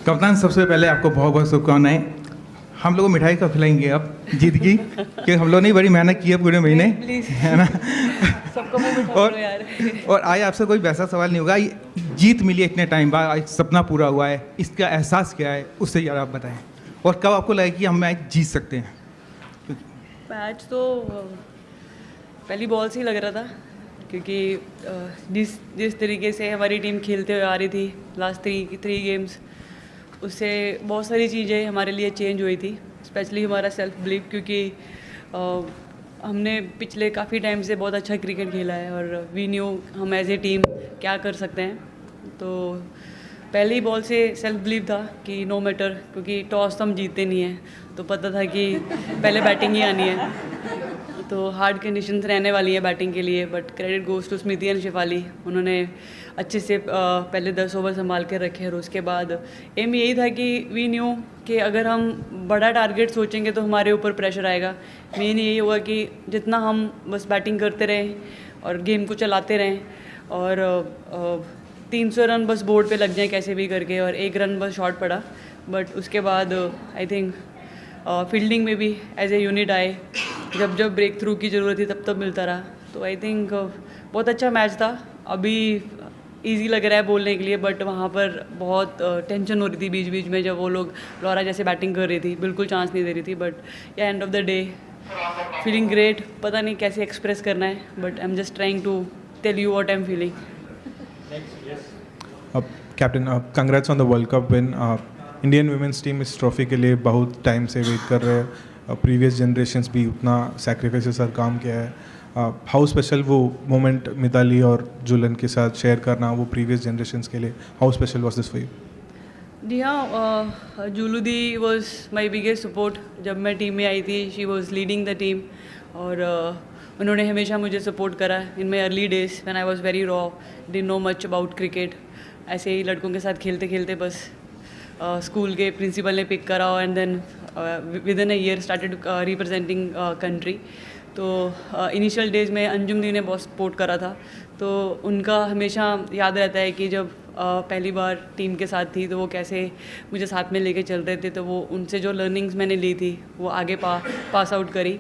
कप्तान, सबसे पहले आपको बहुत बहुत शुभकामनाएं। हम लोग को मिठाई कब खिलाएंगे आप जीत की? कि हम लोग ने बड़ी मेहनत की है पूरे महीने, है ना? सबको मुंह मिठा करो यार। और आज आपसे कोई वैसा सवाल नहीं होगा। जीत मिली है इतने टाइम बाद, आज सपना पूरा हुआ है, इसका एहसास क्या है उससे यार आप बताएं। और कब आपको लगा कि हम मैच जीत सकते हैं? मैच तो पहली बॉल से ही लग रहा था, क्योंकि जिस तरीके से हमारी टीम खेलते हुए आ रही थी लास्ट थ्री गेम्स, उससे बहुत सारी चीज़ें हमारे लिए चेंज हुई थी, स्पेशली हमारा सेल्फ बिलीव, क्योंकि हमने पिछले काफ़ी टाइम से बहुत अच्छा क्रिकेट खेला है और वी न्यू हम एज ए टीम क्या कर सकते हैं। तो पहली बॉल से सेल्फ बिलीव था कि नो मैटर, क्योंकि टॉस तो हम जीतते नहीं हैं, तो पता था कि पहले बैटिंग ही आनी है, तो हार्ड कंडीशंस रहने वाली है बैटिंग के लिए। But credit goes to Smriti and Shefali, उन्होंने अच्छे से पहले 10 ओवर संभाल के रखे। और उसके बाद एम यही था कि वी न्यू कि अगर हम बड़ा टारगेट सोचेंगे तो हमारे ऊपर प्रेशर आएगा। मेन यही होगा कि जितना हम बस बैटिंग करते रहें और गेम को चलाते रहें, और 300 रन बस बोर्ड पे लग जाएं कैसे भी करके, और 1 रन बस शॉर्ट पड़ा। बट उसके बाद आई थिंक फील्डिंग में भी एज ए यूनिट आए, जब जब ब्रेक थ्रू की ज़रूरत थी तब मिलता रहा। तो आई थिंक बहुत अच्छा मैच था। अभी इजी लग रहा है बोलने के लिए, बट वहाँ पर बहुत टेंशन हो रही थी बीच बीच में, जब वो लोग लॉरा जैसे बैटिंग कर रही थी, बिल्कुल चांस नहीं दे रही थी। But yeah end of the day feeling great. पता नहीं कैसे एक्सप्रेस करना है, but I am just trying to tell you what I am feeling. Captain, congrats on the World Cup win. Indian women's team इस trophy के लिए बहुत time से वेट कर रहे हैं। प्रीवियस जनरेशन्स भी उतना सेक्रीफाइस के साथ काम किया है। हाउ स्पेशल वो मोमेंट मिताली और जुलन के साथ शेयर करना, वो प्रीवियस जनरेशन्स के लिए how special was this for you? जी हाँ, Jhulu di was my biggest support. जब मैं टीम में आई थी, she was leading the team, और उन्होंने हमेशा मुझे सपोर्ट करा in my early days when I was very raw, didn't know much about cricket. ऐसे ही लड़कों के साथ खेलते खेलते बस स्कूल के प्रिंसिपल ने पिक करा, and then within a year started representing country. तो इनिशियल डेज में अंजुम दी ने बहुत सपोर्ट करा था, तो उनका हमेशा याद रहता है कि जब पहली बार टीम के साथ थी तो वो कैसे मुझे साथ में लेके चल रहे थे। तो वो उनसे जो लर्निंग्स मैंने ली थी वो आगे पास आउट करी।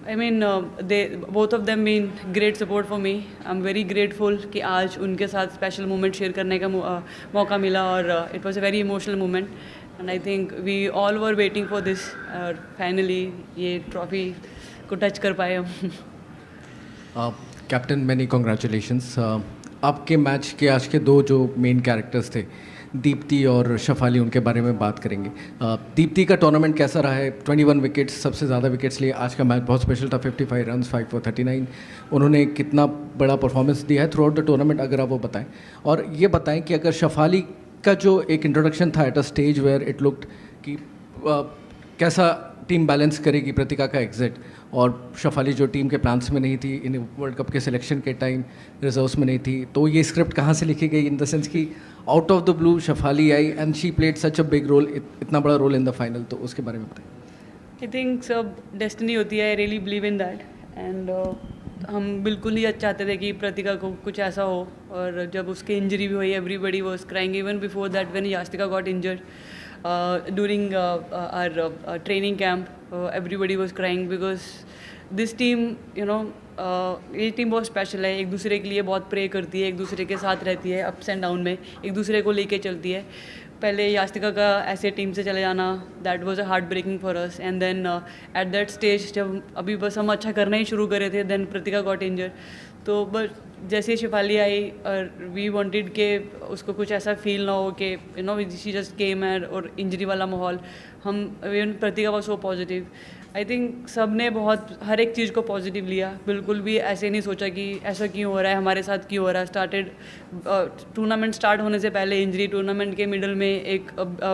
I mean they both of them mean great support for me. I am very grateful कि आज उनके साथ स्पेशल मोमेंट शेयर करने का मौका मिला, और it was a very emotional moment, and I think we all were waiting for this, और फाइनली ये ट्रॉफी को टच कर पाए हम। Captain, many congratulations. आपके मैच के आज के 2 जो मेन कैरेक्टर्स थे, दीप्ति और शफाली, उनके बारे में बात करेंगे। दीप्ति का टूर्नामेंट कैसा रहा है? 21 विकेट्स, सबसे ज़्यादा विकेट्स लिए। आज का मैच बहुत स्पेशल था, 55 रन्स, 5 for 39। उन्होंने कितना बड़ा परफॉर्मेंस दिया है थ्रू आउट द टूर्नामेंट, अगर आप वो बताएं। और ये बताएं कि अगर शफाली का जो एक इंट्रोडक्शन था at a stage where it looked कि कैसा टीम बैलेंस करेगी प्रतिका का एग्जिट, और शफाली जो टीम के प्लान्स में नहीं थी, इन वर्ल्ड कप के सिलेक्शन के टाइम रिजर्व्स में नहीं थी, तो ये स्क्रिप्ट कहाँ से लिखी गई? इन द सेंस कि out of the blue Shafali I and she played such a big role, इतना बड़ा रोल इन द फाइनल, तो उसके बारे में बताएं। आई थिंक सब डेस्टिनी होती है, I really believe in that, and हम बिल्कुल ही चाहते थे कि प्रतिका को कुछ ऐसा हो। और जब उसकी इंजरी भी हुई, everybody was crying, even before that when Yastika got injured during our training camp, everybody was crying because this team, you know, ये टीम बहुत स्पेशल है, एक दूसरे के लिए बहुत प्रे करती है, एक दूसरे के साथ रहती है अप्स एंड डाउन में, एक दूसरे को लेके चलती है। पहले यास्तिका का ऐसे टीम से चले जाना, that was a heart breaking for us, and then at that stage जब अभी बस हम अच्छा करना ही शुरू करे थे, देन प्रतिका गॉट इंजर्ड। तो बट जैसे शेफाली आई, और वी वांटेड के उसको कुछ ऐसा फील ना हो कि you know she just came है, और इंजरी वाला माहौल, हम even Pratika was so positive. I think सब ने बहुत हर एक चीज़ को पॉजिटिव लिया, बिल्कुल भी ऐसे नहीं सोचा कि ऐसा क्यों हो रहा है, हमारे साथ क्यों हो रहा है। स्टार्टेड टूर्नामेंट स्टार्ट होने से पहले इंजरी, टूर्नामेंट के मिडल में एक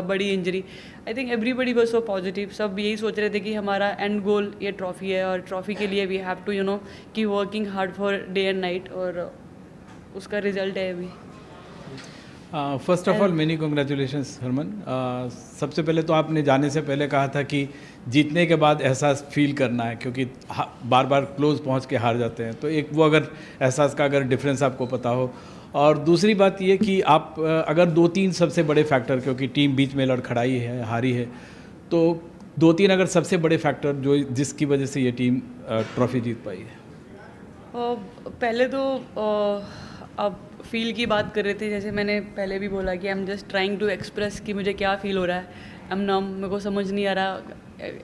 बड़ी injury. I think everybody was so positive, सब यही सोच रहे थे कि हमारा एंड गोल ये ट्रॉफी है, और ट्रॉफी के लिए we have to you know keep working hard for day and night, और उसका रिजल्ट है अभी। First of all many congratulations Harman. सबसे पहले तो आपने जाने से पहले कहा था कि जीतने के बाद एहसास फील करना है, क्योंकि बार बार क्लोज पहुंच के हार जाते हैं, तो एक वो अगर एहसास का अगर डिफरेंस आपको पता हो। और दूसरी बात ये कि आप अगर 2-3 सबसे बड़े फैक्टर, क्योंकि टीम बीच में लड़खड़ाई है, हारी है, तो 2-3 अगर सबसे बड़े फैक्टर जो जिसकी वजह से ये टीम ट्रॉफी जीत पाई है। पहले तो अब फील की बात कर रहे थे, जैसे मैंने पहले भी बोला कि I am just trying to express कि मुझे क्या फील हो रहा है। आई एम नम, मेरे को समझ नहीं आ रहा।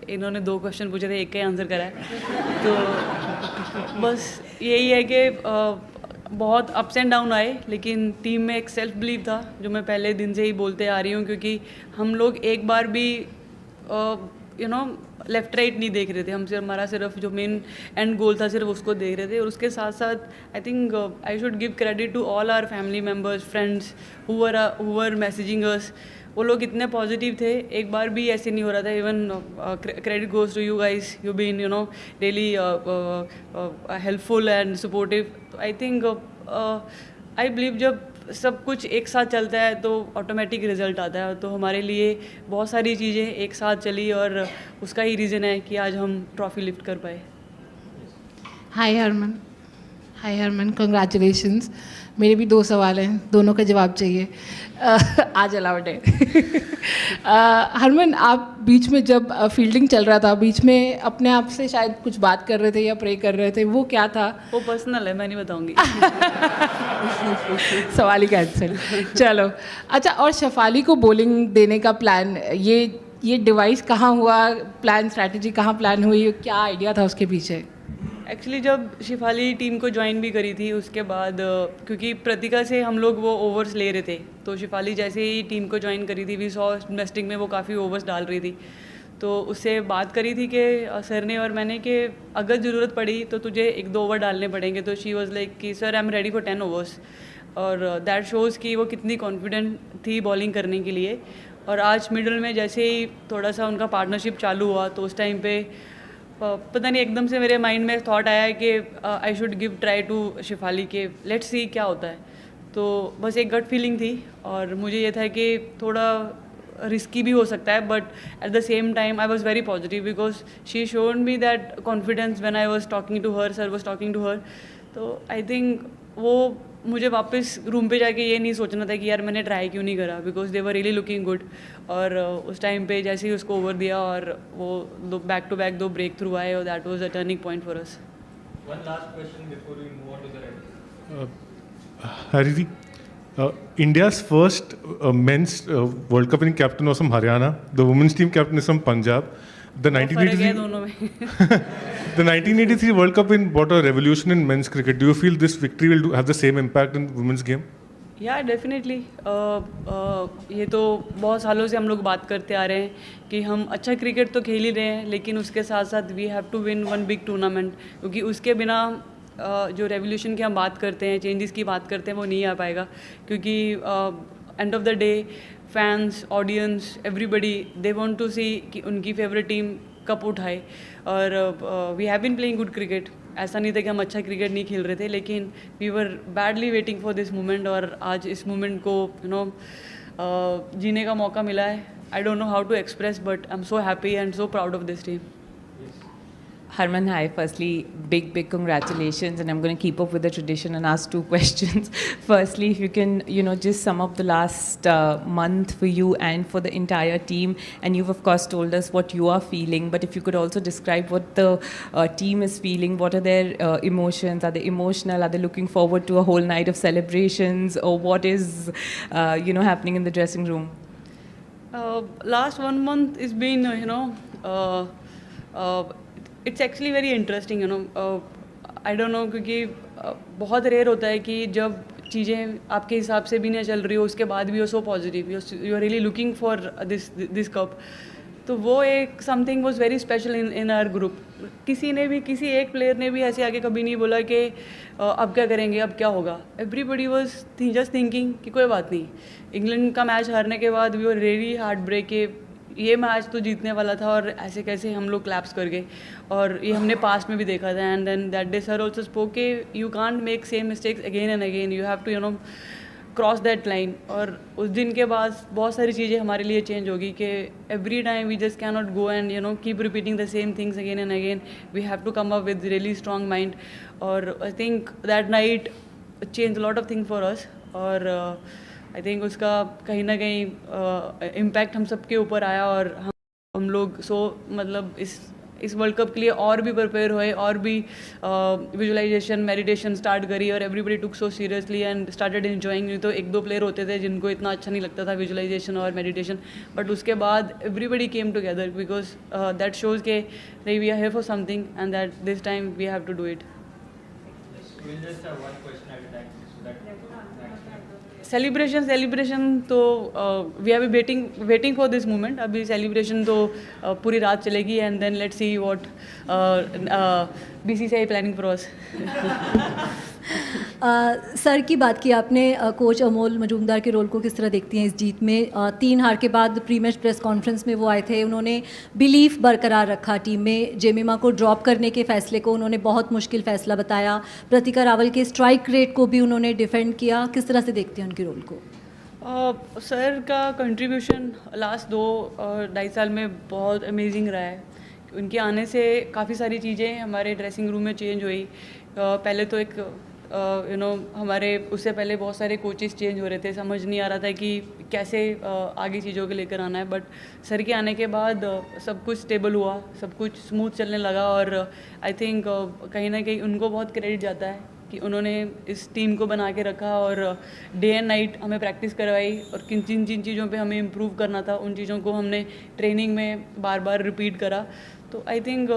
इन्होंने 2 क्वेश्चन पूछे थे, एक का ही आंसर करा है। तो बस यही है कि बहुत अप्स एंड डाउन आए, लेकिन टीम में एक सेल्फ बिलीव था जो मैं पहले दिन से ही बोलते आ रही हूँ, क्योंकि हम लोग एक बार भी लेफ्ट राइट नहीं देख रहे थे। हम सिर्फ हमारा सिर्फ जो मेन एंड गोल था सिर्फ उसको देख रहे थे। और उसके साथ साथ I think I should give credit to all our family members, friends who were messaging us. वो लोग इतने पॉजिटिव थे, एक बार भी ऐसे नहीं हो रहा था। Even credit goes to you guys, you been really helpful and supportive. I think I believe जब सब कुछ एक साथ चलता है तो ऑटोमेटिक रिजल्ट आता है। तो हमारे लिए बहुत सारी चीज़ें एक साथ चली और उसका ही रीज़न है कि आज हम ट्रॉफी लिफ्ट कर पाए। हाय हरमन, कंग्रेचुलेशंस। मेरे भी 2 सवाल हैं, दोनों का जवाब चाहिए। आज अलाउड है। हरमन, आप बीच में जब फील्डिंग चल रहा था, बीच में अपने आप से शायद कुछ बात कर रहे थे या प्रे कर रहे थे, वो क्या था? वो पर्सनल है, मैं नहीं बताऊंगी। सवाल ही कैंसिल। चलो अच्छा, और शेफाली को बॉलिंग देने का प्लान, ये डिवाइस कहाँ हुआ, प्लान स्ट्रैटेजी कहाँ प्लान हुई, क्या आइडिया था उसके पीछे? एक्चुअली जब शेफाली टीम को ज्वाइन भी करी थी उसके बाद, क्योंकि प्रतिका से हम लोग वो ओवर्स ले रहे थे, तो शेफाली जैसे ही टीम को ज्वाइन करी थी, वी सॉ इन्वेस्टिंग में वो काफ़ी ओवर्स डाल रही थी। तो उससे बात करी थी कि सर ने और मैंने कि अगर ज़रूरत पड़ी तो तुझे 1-2 ओवर डालने पड़ेंगे। तो शी वॉज लाइक कि sir I am ready for 10 overs. और दैट शोज़ कि वो कितनी कॉन्फिडेंट थी बॉलिंग करने के लिए। और आज मिडल में जैसे ही थोड़ा सा उनका पार्टनरशिप चालू हुआ तो उस टाइम पे पता नहीं एकदम से मेरे माइंड में थॉट आया कि I should give try to Shefali के लेट्स सी क्या होता है। तो बस एक गट फीलिंग थी और मुझे ये था कि थोड़ा रिस्की भी हो सकता है, but at the same time I was very positive because she showed me that confidence when I was talking to her, sir was talking to her. तो आई थिंक वो मुझे वापस रूम पे जाके ये नहीं सोचना था कि यार मैंने ट्राई क्यों नहीं करा, because they were really looking good. और उस टाइम पे जैसे ही उसको ओवर दिया और वो back to back 2 break through आए और that was a turning point for us. One last question before we move on to the Red. Hariri, India's first men's World Cup winning captain was from Haryana. The women's team captain is from Punjab. The 1983 World Cup brought a revolution in men's cricket. Do you feel this victory will have the same impact in women's game? या definitely ये तो बहुत सालों से हम लोग बात करते आ रहे हैं कि हम अच्छा क्रिकेट तो खेल ही रहे हैं, लेकिन उसके साथ साथ we have to win one big tournament, क्योंकि उसके बिना जो रेवोल्यूशन की हम बात करते हैं, चेंजेस की बात करते हैं, वो नहीं आ पाएगा। क्योंकि end of the day fans, audience, everybody they want to see कि उनकी फेवरेट टीम कप उठाए। और we have been playing good cricket, ऐसा नहीं था कि हम अच्छा क्रिकेट नहीं खेल रहे थे, लेकिन we were badly waiting for this moment. और आज इस मोमेंट को जीने का मौका मिला है। I don't know how to express, but I am so happy and so proud of this team. Harman, hi. Firstly, big congratulations, and I'm going to keep up with the tradition and ask 2 questions. Firstly, if you can, just sum up the last month for you and for the entire team, and you've of course told us what you are feeling, but if you could also describe what the team is feeling, what are their emotions? Are they emotional? Are they looking forward to a whole night of celebrations, or what is, happening in the dressing room? Last 1 month has been, it's actually very interesting, I don't no, क्योंकि बहुत rare होता है कि जब चीज़ें आपके हिसाब से भी नहीं चल रही हो, उसके बाद भी हो so positive, you are really looking for this cup. तो वो एक something was very special in our group. किसी एक प्लेयर ने भी ऐसे आके कभी नहीं बोला कि अब क्या करेंगे, अब क्या होगा। एवरीबडी वाज जस्ट थिंकिंग कि कोई बात नहीं। इंग्लैंड का मैच हारने के बाद we were really heart break के ये मैच तो जीतने वाला था और ऐसे कैसे हम लोग क्लैप्स कर गए। और ये हमने पास्ट में भी देखा था। And then that day sir also spoke के you can't make same mistakes again and again, you have to cross that line. और उस दिन के बाद बहुत सारी चीज़ें हमारे लिए चेंज होगी कि every time we just can not go and keep repeating the same things again and again. We have to come up with really strong mind. और I think that night change lot of thing for us. और I think उसका कहीं ना कहीं impact हम सबके ऊपर आया और हम लोग मतलब इस वर्ल्ड कप के लिए और भी प्रिपेयर हुए और भी विजुअलाइजेशन मेडिटेशन स्टार्ट करी और everybody took so seriously and started enjoying. नहीं तो एक दो प्लेयर होते थे जिनको इतना अच्छा नहीं लगता था विजुअलाइजेशन और मेडिटेशन, बट उसके बाद everybody came together because that shows के नहीं we are here for something and that this time we have to do it. Celebration तो we are waiting for this moment. अभी सेलिब्रेशन तो पूरी रात चलेगी and then let's see what BCCI planning for us. Sir की बात की आपने, कोच अमोल मजूमदार के रोल को किस तरह देखती हैं इस जीत में? 3 हार के बाद प्री मैच प्रेस कॉन्फ्रेंस में वो आए थे, उन्होंने बिलीफ बरकरार रखा टीम में, जेमिमा को ड्रॉप करने के फैसले को उन्होंने बहुत मुश्किल फैसला बताया, प्रतिका रावल के स्ट्राइक रेट को भी उन्होंने डिफेंड किया। किस तरह से देखते हैं उनके रोल को? सर का कंट्रीब्यूशन लास्ट 2-2.5 साल में बहुत अमेजिंग रहा है। उनके आने से काफ़ी सारी चीज़ें हमारे ड्रेसिंग रूम में चेंज हुई। पहले तो एक हमारे उससे पहले बहुत सारे कोचेस चेंज हो रहे थे, समझ नहीं आ रहा था कि कैसे आगे चीज़ों को लेकर आना है, बट सर के आने के बाद सब कुछ स्टेबल हुआ, सब कुछ स्मूथ चलने लगा और आई थिंक कहीं ना कहीं उनको बहुत क्रेडिट जाता है कि उन्होंने इस टीम को बना के रखा और डे एंड नाइट हमें प्रैक्टिस करवाई और जिन जिन चीज़ों पे हमें इम्प्रूव करना था उन चीज़ों को हमने ट्रेनिंग में बार बार रिपीट करा। तो I think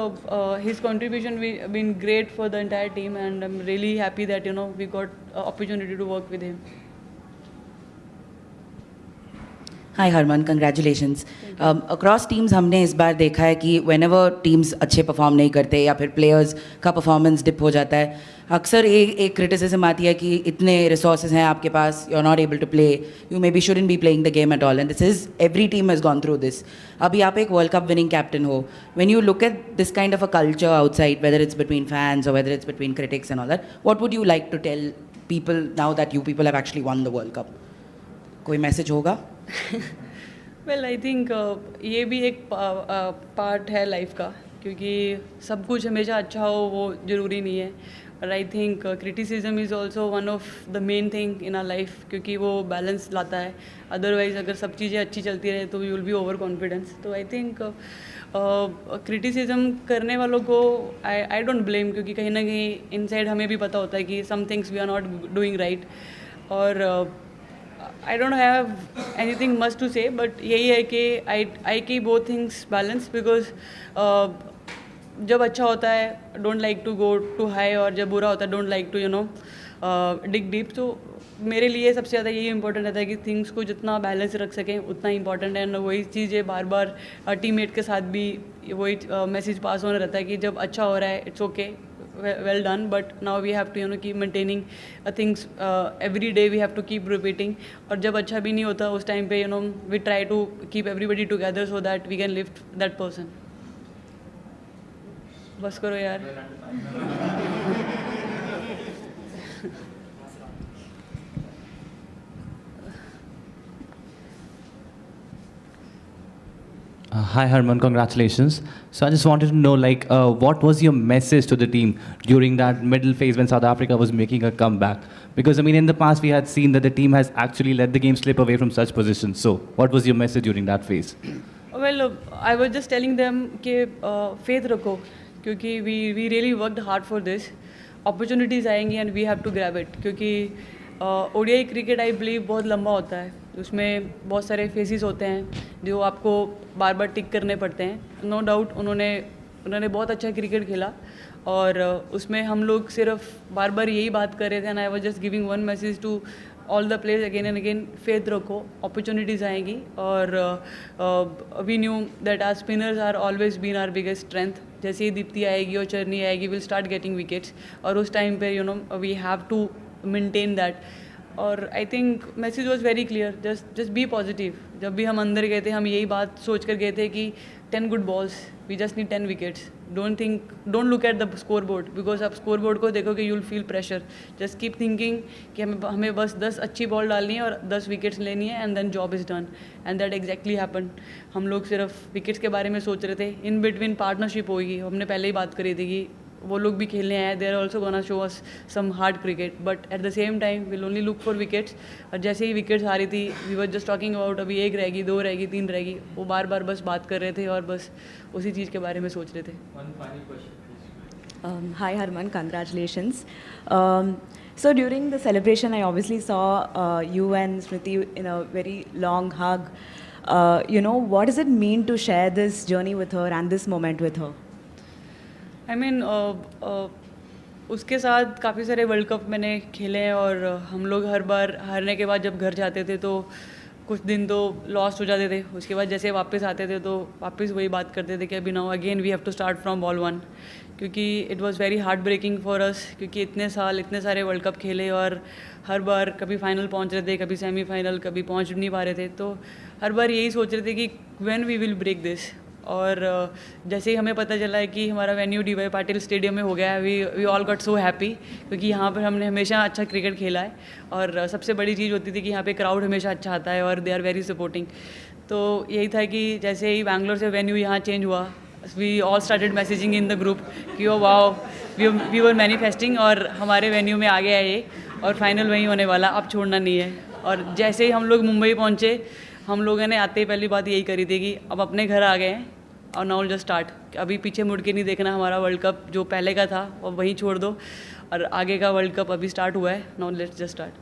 his contribution been great for the entire team and I'm really happy that we got opportunity to work with him. Hi Harman, congratulations. Across teams हमने इस बार देखा है कि व्हेनेवर टीम्स अच्छे परफॉर्म नहीं करते या फिर प्लेयर्स का परफॉर्मेंस डिप हो जाता है, अक्सर एक क्रिटिसिज्म आती है कि इतने रिसोर्सेज हैं आपके पास, you are not able to play, you maybe shouldn't be playing the game at all, and this is every team has gone through this. अभी आप एक वर्ल्ड कप विनिंग कैप्टन हो, when you look at this kind of a culture outside, whether it's between fans और whether it's between critics and all that, what would you like to tell people now that you people have actually one the World cup? कोई message होगा? Well I think ये भी एक part है life का, क्योंकि सब कुछ हमेशा अच्छा हो वो ज़रूरी नहीं है, और I think criticism is also one of the main thing in our life, क्योंकि वो बैलेंस लाता है। अदरवाइज़ अगर सब चीज़ें अच्छी चलती रहे तो you will be over confidence. तो आई थिंक क्रिटिसिज्म करने वालों को आई डोंट ब्लेम, क्योंकि कहीं ना कहीं इनसाइड हमें भी पता होता है कि some things we are not doing right, और I don't have anything much to say, but यही है कि I keep both things balanced because जब अच्छा होता है don't like to go too high, और जब बुरा होता है don't like to dig deep। तो मेरे लिए सबसे ज़्यादा यही इंपॉर्टेंट रहता है कि थिंग्स को जितना बैलेंस रख सकें उतना इंपॉर्टेंट है, और वही चीज़ें बार बार टीममेट के साथ भी वही मैसेज पास होना रहता है कि जब अच्छा हो रहा है it's okay, well done, but now we have to keep maintaining things every day, we have to keep repeating, और जब अच्छा भी नहीं होता उस टाइम पे we try to keep everybody together so that we can lift that person। बस करो यार। Hi Harman, congratulations. So I just wanted to know, what was your message to the team during that middle phase when South Africa was making a comeback? Because I mean, in the past we had seen that the team has actually let the game slip away from such positions. So what was your message during that phase? Well, I was just telling them कि faith रखो, क्योंकि we really worked hard for this. Opportunities आएंगी and we have to grab it, क्योंकि ODI cricket I believe बहुत लंबा होता है, उसमें बहुत सारे फेजेस होते हैं जो आपको बार बार टिक करने पड़ते हैं। नो डाउट उन्होंने बहुत अच्छा क्रिकेट खेला, और उसमें हम लोग सिर्फ बार बार यही बात कर रहे थे, and I was just giving one message to all the players again and again, faith रखो, अपॉर्चुनिटीज़ आएंगी, और we knew that our spinners are always been our biggest strength. जैसे ही दीप्ति आएगी और चरनी आएगी, विल स्टार्ट गेटिंग विकेट्स, और उस टाइम पे we have to maintain that. और I think message was very clear, just be positive. जब भी हम अंदर गए थे हम यही बात सोच कर गए थे कि 10 good balls, we just need 10 wickets. Don't look at the score board, because आप स्कोर बोर्ड को देखोगे you will feel pressure. Just keep thinking कि हमें बस 10 अच्छी बॉल डालनी है और 10 विकेट्स लेनी है, and then job is done, and that exactly happen. हम लोग सिर्फ विकेट्स के बारे में सोच रहे थे, इन बिटवीन पार्टनरशिप होगी। हमने पहले ही बात करी थी कि वो लोग भी खेलने आए, they are also gonna show us some hard cricket, but at the same time will only look for wickets. और जैसे ही विकेट्स आ रही थी, we were just talking about अभी 1 रहेगी, 2 रहेगी, 3 रहेगी, वो बार बार बस बात कर रहे थे और बस उसी चीज़ के बारे में सोच रहे थे। Hi Harman, congratulations. So during the celebration, I obviously saw you and Smriti in a very long hug. What does it mean to share this journey with her and this moment with her? I mean, उसके साथ काफ़ी सारे world cup मैंने खेले हैं और हम लोग हर बार हारने के बाद जब घर जाते थे तो कुछ दिन तो लॉस्ट हो जाते थे, उसके बाद जैसे वापस आते थे तो वापस वही बात करते थे कि अभी now again we have to start from ball 1, क्योंकि it was very heart breaking for us, क्योंकि इतने साल इतने सारे वर्ल्ड कप खेले और हर बार कभी फाइनल पहुंच रहे थे, कभी सेमीफाइनल, कभी पहुंच नहीं पा रहे थे, तो हर बार यही सोच रहे थे कि when we will break this. और जैसे ही हमें पता चला है कि हमारा वेन्यू डी.वाई. पाटिल स्टेडियम में हो गया है, we all got so happy, क्योंकि यहाँ पर हमने हमेशा अच्छा क्रिकेट खेला है और सबसे बड़ी चीज़ होती थी कि यहाँ पे क्राउड हमेशा अच्छा आता है और दे आर वेरी सपोर्टिंग। तो यही था कि जैसे ही बैंगलोर से वेन्यू यहाँ चेंज हुआ, we all started messaging in the group कि oh wow, we were manifesting और हमारे वेन्यू में आ गया है ये और फाइनल वहीं होने वाला, अब छोड़ना नहीं है। और जैसे ही हम लोग मुंबई पहुँचे, हम लोगों ने आते ही पहली बात यही करी थी कि अब अपने घर आ गए हैं और नाउ जस्ट स्टार्ट, अभी पीछे मुड़ के नहीं देखना, हमारा वर्ल्ड कप जो पहले का था वो वहीं छोड़ दो और आगे का वर्ल्ड कप अभी स्टार्ट हुआ है, नाउ लेट्स जस्ट स्टार्ट।